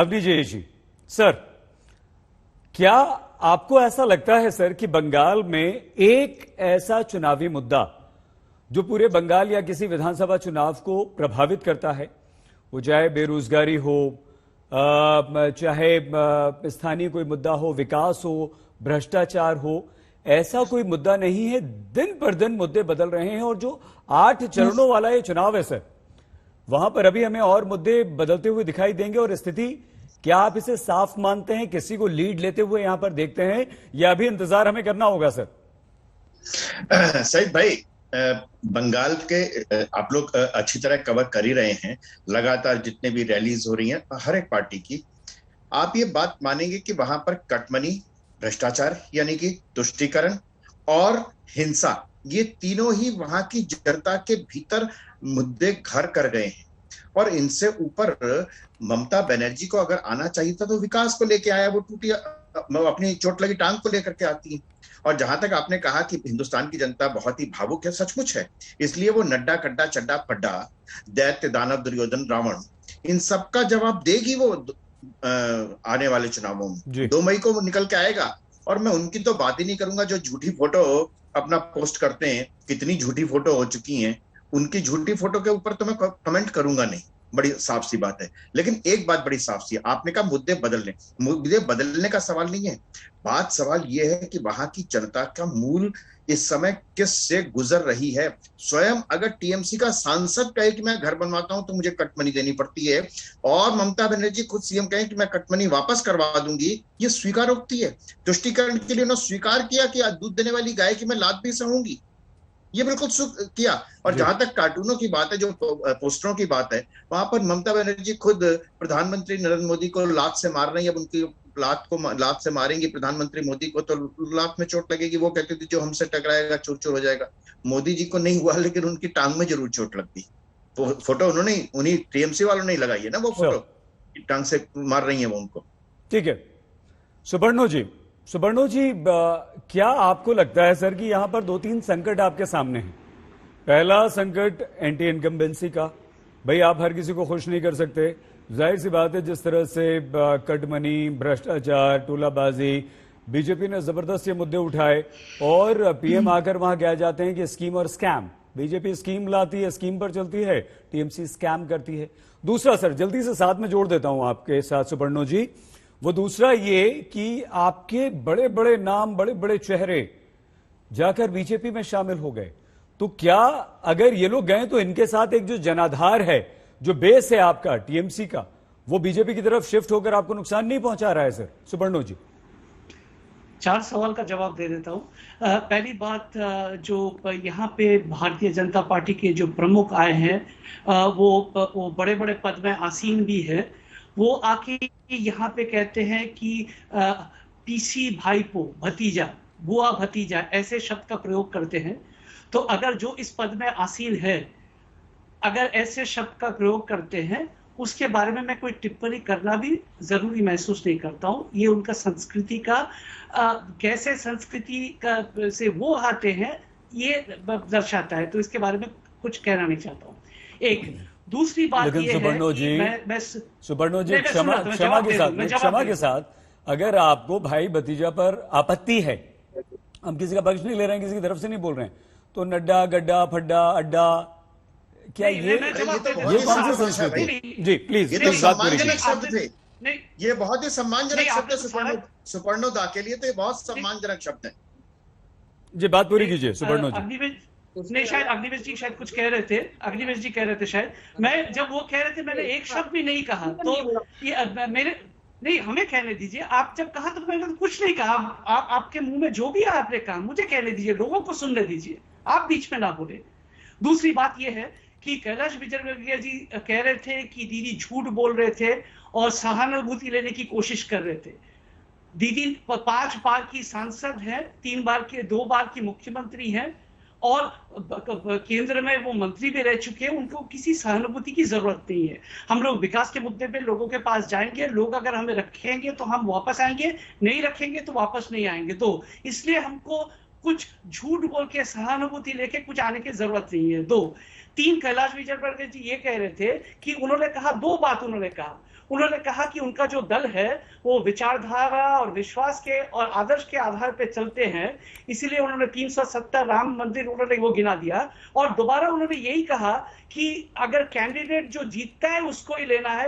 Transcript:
अवनी जी sir, क्या आपको ऐसा लगता है सर कि बंगाल में एक ऐसा चुनावी मुद्दा जो पूरे बंगाल या किसी विधानसभा चुनाव को प्रभावित करता है, वो चाहे बेरोजगारी हो, चाहे स्थानीय कोई मुद्दा हो, विकास हो, भ्रष्टाचार हो, ऐसा कोई मुद्दा नहीं है। दिन पर दिन मुद्दे बदल रहे हैं और जो 8 चरणों वाला ये चुनाव है सर, वहां पर अभी हमें और मुद्दे बदलते हुए दिखाई देंगे। और स्थिति, क्या आप इसे साफ मानते हैं, किसी को लीड लेते हुए यहां पर देखते हैं, या अभी इंतजार हमें करना होगा सर? सईद भाई, बंगाल के आप लोग अच्छी तरह कवर कर ही रहे हैं। लगातार जितने भी रैलीज हो रही हैं हर एक पार्टी की, आप ये बात मानेंगे कि वहां पर कटमनी, भ्रष्टाचार यानी कि तुष्टीकरण और हिंसा, ये तीनों ही वहां की जनता के भीतर मुद्दे घर कर गए हैं। और इनसे ऊपर ममता बनर्जी को अगर आना चाहिए था तो विकास को लेके आया, वो टूटी अपनी चोट लगी टांग को लेकर के आती है। और जहां तक आपने कहा कि हिंदुस्तान की जनता बहुत ही भावुक है, सचमुच है। इसलिए वो नड्डा कड्डा चड्डा पड्डा, दैत्य दानव दुर्योधन रावण, इन सबका जवाब देगी वो आने वाले चुनावों में। 2 मई को वो निकल के आएगा। और मैं उनकी तो बात ही नहीं करूंगा जो झूठी फोटो अपना पोस्ट करते हैं। कितनी झूठी फोटो हो चुकी हैं, उनकी झूठी फोटो के ऊपर तो मैं कमेंट करूंगा नहीं, बड़ी साफ सी बात है। लेकिन एक बात बड़ी साफ सी है, आपने कहा मुद्दे बदलने का सवाल नहीं है। बात सवाल यह है कि वहां की जनता का मूल इस समय किस से गुजर रही है। स्वयं अगर टीएमसी का सांसद कहे कि मैं घर बनवाता हूं तो मुझे कटमनी देनी पड़ती है, और ममता बनर्जी खुद सीएम कहे कि मैं कटमनी वापस करवा दूंगी, ये स्वीकारोक्ति है। तुष्टीकरण के लिए उन्होंने स्वीकार किया कि दूध देने वाली गाय की मैं लात भी सहूंगी, ये बिल्कुल किया। और जहां तक कार्टूनों की बात है, जो पोस्टरों की बात है, वहां पर ममता बनर्जी खुद प्रधानमंत्री नरेंद्र मोदी को लात से मार रही है। अब उनकी लात से मारेंगी प्रधानमंत्री मोदी को तो लात में चोट लगेगी। वो कहती थी जो हमसे टकराएगा चूर चूर हो जाएगा। मोदी जी को नहीं हुआ, लेकिन उनकी टांग में जरूर चोट लगती। फोटो उन्होंने, उन्हीं टीएमसी वालों ने लगाई है ना वो फोटो, टांग से मार रही है वो उनको। ठीक है सुबर्णो जी, क्या आपको लगता है सर कि यहां पर 2-3 संकट आपके सामने हैं? पहला संकट एंटी इनकम्बेंसी का। भाई, आप हर किसी को खुश नहीं कर सकते। जाहिर सी बात है, जिस तरह से कटमनी, भ्रष्टाचार, टोलाबाजी, बीजेपी ने जबरदस्त ये मुद्दे उठाए और पीएम आकर वहां कह जाते हैं कि स्कीम और स्कैम। बीजेपी स्कीम लाती है, स्कीम पर चलती है, टीएमसी स्कैम करती है। दूसरा सर, जल्दी से साथ में जोड़ देता हूं आपके साथ सुबर्णो जी, वो दूसरा ये कि आपके बड़े बड़े नाम, बड़े बड़े चेहरे जाकर बीजेपी में शामिल हो गए। तो क्या अगर ये लोग गए तो इनके साथ एक जो जनाधार है, जो बेस है आपका टीएमसी का, वो बीजेपी की तरफ शिफ्ट होकर आपको नुकसान नहीं पहुंचा रहा है सर? सुबर्णो जी, 4 सवाल का जवाब दे देता हूं। पहली बात, जो यहाँ पे भारतीय जनता पार्टी के जो प्रमुख आए हैं, वो बड़े बड़े पद में आसीन भी है। वो आके यहाँ पे कहते हैं कि पीसी भाईपो, भतीजा, बुआ भतीजा, ऐसे शब्द का प्रयोग करते हैं। तो अगर जो इस पद में आसीन है, अगर ऐसे शब्द का प्रयोग करते हैं, उसके बारे में मैं कोई टिप्पणी करना भी जरूरी महसूस नहीं करता हूं। ये उनका संस्कृति का, कैसे संस्कृति का से वो आते हैं, ये दर्शाता है। तो इसके बारे में कुछ कहना नहीं चाहता हूं। एक दूसरी बात ये है कि सुबर्णो जी, क्षमा के साथ, अगर आपको भाई भतीजा पर आपत्ति है, हम किसी का पक्ष नहीं ले रहे हैं, किसी की तरफ से नहीं बोल रहे हैं, तो नड्डा, गड्ढा, फड्डा, अड्डा, क्या ये कौन सी संस्कृति? जी प्लीज, ये तो सम्मानजनक शब्द थे। ये बहुत ही सम्मानजनक शब्द है सुपर्णो दा के लिए, तो ये बहुत सम्मानजनक शब्द है। जी, बात पूरी कीजिए सुपर्णो जी। नहीं, शायद अग्निवेश जी शायद कुछ कह रहे थे, अग्निवेश जी कह रहे थे शायद। मैं जब वो कह रहे थे, मैंने एक शब्द भी नहीं कहा। तो ये मेरे नहीं, हमें कहने दीजिए। आप जब कहा तो मैंने कुछ नहीं कहा। आपके मुंह में जो भी आपने कहा मुझे कहने दीजिए, लोगों को सुनने दीजिए, आप बीच में ना बोले। दूसरी बात यह है कि कैलाश विजयवर्गीय जी कह रहे थे कि दीदी झूठ बोल रहे थे और सहानुभूति लेने की कोशिश कर रहे थे। दीदी 5 बार की सांसद है, 2 बार की मुख्यमंत्री है, और केंद्र में वो मंत्री भी रह चुके हैं। उनको किसी सहानुभूति की जरूरत नहीं है। हम लोग विकास के मुद्दे पे लोगों के पास जाएंगे, लोग अगर हमें रखेंगे तो हम वापस आएंगे, नहीं रखेंगे तो वापस नहीं आएंगे। तो इसलिए हमको कुछ झूठ बोल के, सहानुभूति लेके कुछ आने की जरूरत नहीं है। 2, 3, कैलाश विजयवर्गीय जी ये कह रहे थे कि उन्होंने कहा, 2 बात उन्होंने कहा। उन्होंने कहा कि उनका जो दल है वो विचारधारा और विश्वास के और आदर्श के आधार पर चलते हैं, इसीलिए उन्होंने 370 राम मंदिर उन्होंने वो गिना दिया। और दोबारा उन्होंने यही कहा कि अगर कैंडिडेट जो जीतता है उसको ही लेना है,